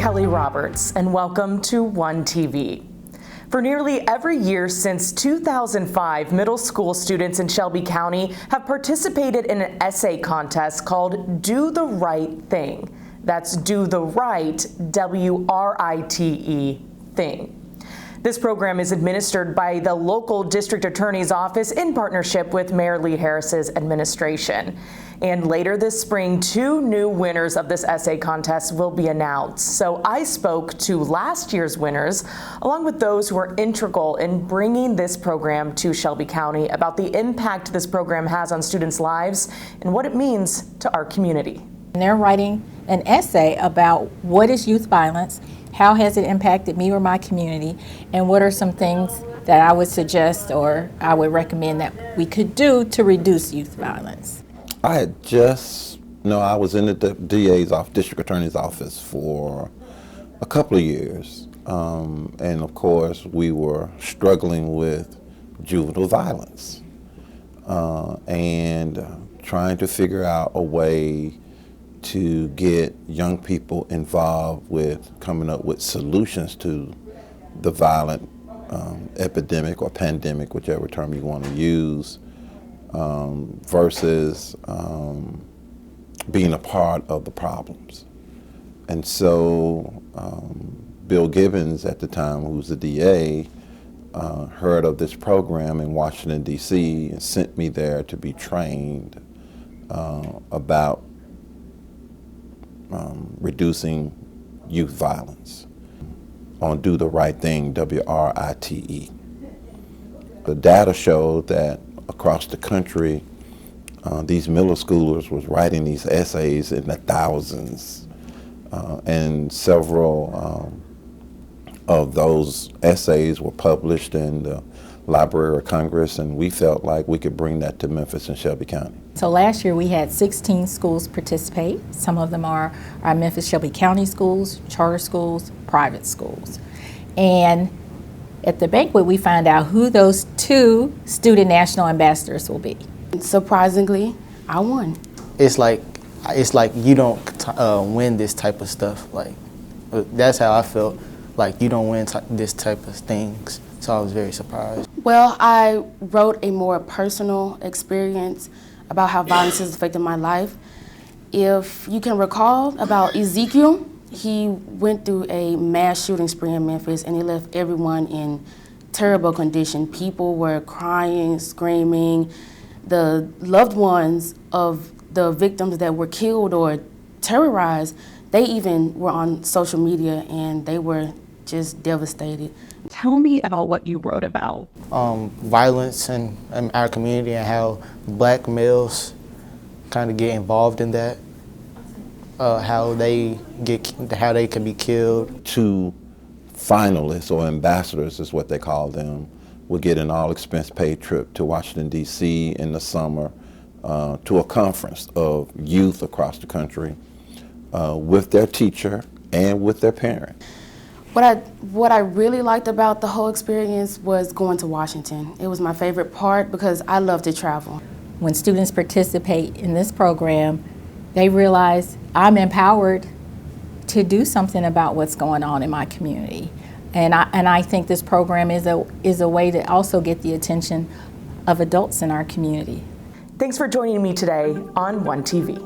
Kelly Roberts, and welcome to One TV. For nearly every year since 2005, middle school students in Shelby County have participated in an essay contest called Do the Right Thing. That's Do the Right, W-R-I-T-E, Thing. This program is administered by the local district attorney's office in partnership with Mayor Lee Harris's administration. And later this spring, 2 new winners of this essay contest will be announced. So I spoke to last year's winners, along with those who were integral in bringing this program to Shelby County, about the impact this program has on students' lives and what it means to our community. They're writing an essay about what is youth violence, how has it impacted me or my community, and what are some things that I would suggest or I would recommend that we could do to reduce youth violence. I had just, I was in the DA's office, district attorney's office for a couple of years. And of course, we were struggling with juvenile violence and trying to figure out a way to get young people involved with coming up with solutions to the violent epidemic or pandemic, whichever term you want to use, versus being a part of the problems. And so Bill Gibbons at the time, who was the DA, heard of this program in Washington D.C. and sent me there to be trained about reducing youth violence on Do the Right Thing, W-R-I-T-E. The data showed that across the country, these middle schoolers was writing these essays in the thousands, and several of those essays were published in the Library of Congress, and we felt like we could bring that to Memphis and Shelby County. So last year we had 16 schools participate. Some of them are our Memphis Shelby County schools, charter schools, private schools. And at the banquet we find out who those 2 student national ambassadors will be. Surprisingly, I won. It's like you don't win this type of stuff. Like, that's how I felt. Like, you don't win this type of things. So I was very surprised. Well, I wrote a more personal experience about how violence has affected my life. If you can recall about Ezekiel, he went through a mass shooting spree in Memphis and he left everyone in terrible condition. People were crying, screaming. The loved ones of the victims that were killed or terrorized, they even were on social media and they were just devastated. Tell me about what you wrote about. Violence in our community and how black males kind of get involved in that. How they can be killed. 2 finalists or ambassadors is what they call them will get an all-expense paid trip to Washington D.C. in the summer to a conference of youth across the country with their teacher and with their parent. What I really liked about the whole experience was going to Washington. It was my favorite part because I love to travel. When students participate in this program, they realize I'm empowered to do something about what's going on in my community. And I think this program is a way to also get the attention of adults in our community. Thanks for joining me today on One TV.